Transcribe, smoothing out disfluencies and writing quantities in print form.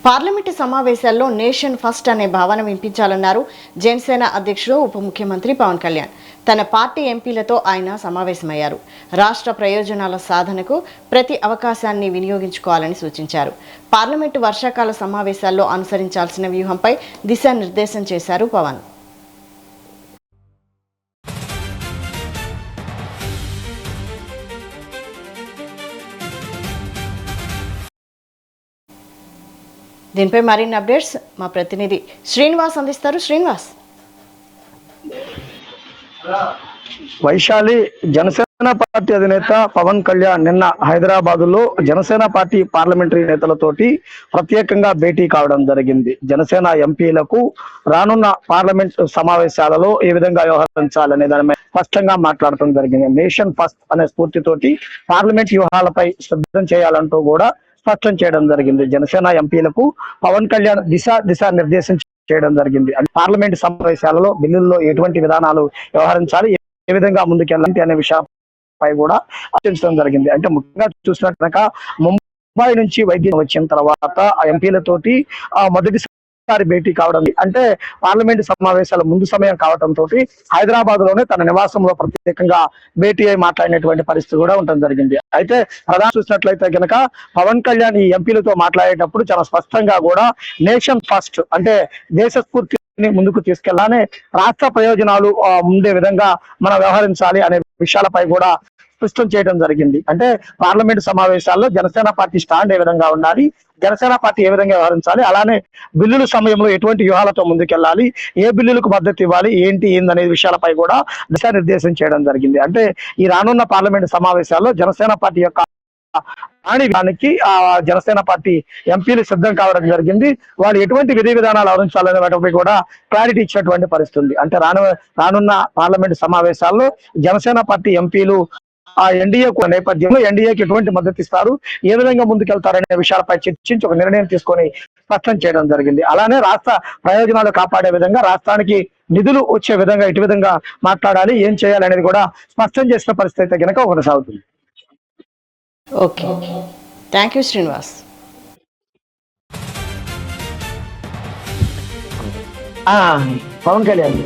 Parliament సమావేశాల్లో nation first అనే భావన వినిపించాలన్నారు జనసేన అధ్యక్షుడు ఉప ముఖ్యమంత్రి పవన్ కళ్యాణ్. తన పార్టీ ఎంపీలతో ఆయన సమావేశమయ్యారు. రాష్ట్ర ప్రయోజనాల సాధనకు ప్రతి అవకాశాన్ని వినియోగించుకోవాలని సూచించారు. పార్లమెంటు వర్షాకాల సమావేశాల్లో అనుసరించాల్సిన వ్యూహంపై దిశానిర్దేశం చేశారు పవన్. దీనిపై మరిన్ని అప్డేట్స్ మా ప్రతినిధి శ్రీనివాస్ అందిస్తారు. శ్రీనివాస్. వైశాలి, జనసేన పార్టీ అధినేత పవన్ కళ్యాణ్ నిన్న హైదరాబాద్ లో జనసేన పార్టీ పార్లమెంటరీ నేతలతోటి ప్రత్యేకంగా భేటీ కావడం జరిగింది. జనసేన ఎంపీలకు రానున్న పార్లమెంట్ సమావేశాలలో ఏ విధంగా వ్యవహరించాలనే దాని స్పష్టంగా మాట్లాడటం జరిగింది. నేషన్ ఫస్ట్ అనే స్ఫూర్తితోటి పార్లమెంట్ వ్యూహాలపై సిద్ధం చేయాలంటూ కూడా స్పష్టం చేయడం జరిగింది. జనసేన ఎంపీలకు పవన్ కళ్యాణ్ దిశా నిర్దేశం చేయడం జరిగింది. పార్లమెంట్ సమావేశాలలో బిల్లుల్లో ఎటువంటి విధానాలు వ్యవహరించాలి, ఏ విధంగా ముందుకెళ్ళాలి అనే విషయంపై కూడా చర్చించడం జరిగింది. అంటే ముఖ్యంగా చూసినట్టు ముంబై నుంచి వైద్యం వచ్చిన తర్వాత ఆ ఎంపీలతోటి మొదటిసారి భేటీ కావడం, అంటే పార్లమెంట్ సమావేశాల ముందు సమయం కావడంతో హైదరాబాద్ లోనే తన నివాసంలో ప్రత్యేకంగా భేటీ అయి మాట్లాడినటువంటి పరిస్థితి కూడా ఉండడం జరిగింది. అయితే ప్రధాన చూసినట్లయితే కనుక పవన్ కళ్యాణ్ ఈ ఎంపీలతో మాట్లాడేటప్పుడు చాలా స్పష్టంగా కూడా నేషన్ ఫస్ట్, అంటే దేశ స్ఫూర్తిని ముందుకు తీసుకెళ్లానే రాష్ట్ర ప్రయోజనాలు ఉండే విధంగా మనం వ్యవహరించాలి అనే విషయాలపై కూడా స్పష్టం చేయడం జరిగింది. అంటే పార్లమెంట్ సమావేశాల్లో జనసేన పార్టీ స్టాండ్ ఏ విధంగా ఉండాలి, జనసేన పార్టీ ఏ విధంగా వ్యవహరించాలి, అలానే బిల్లుల సమయంలో ఎటువంటి వ్యూహాలతో ముందుకెళ్లాలి, ఏ బిల్లులకు మద్దతు ఇవ్వాలి, ఏందనే విషయాలపై కూడా దిశానిర్దేశం చేయడం జరిగింది. అంటే ఈ రానున్న పార్లమెంట్ సమావేశాల్లో జనసేన పార్టీ యొక్క దానికి జనసేన పార్టీ ఎంపీలు సిద్ధం కావడం జరిగింది. వాళ్ళు ఎటువంటి విధి విధానాలు అవలంబించాలనే వాటిపై కూడా క్లారిటీ ఇచ్చినటువంటి పరిస్థితి. అంటే రానున్న పార్లమెంట్ సమావేశాల్లో జనసేన పార్టీ ఎంపీలు ఎన్డీఏ నేపథ్యంలో ఎన్డీఏకి ఎటువంటి మద్దతు ఇస్తారు, ఏ విధంగా ముందుకెళ్తారనే విషయాలపై చర్చించి ఒక నిర్ణయం తీసుకొని స్పష్టం చేయడం జరిగింది. అలానే రాష్ట్ర ప్రయోజనాలు కాపాడే విధంగా, రాష్ట్రానికి నిధులు వచ్చే విధంగా ఇటు విధంగా మాట్లాడాలి, ఏం చేయాలి అనేది కూడా స్పష్టం చేసిన పరిస్థితి అయితే కనుక కొనసాగుతుంది. Okay, thank you Srinivas. Pawan Kalyan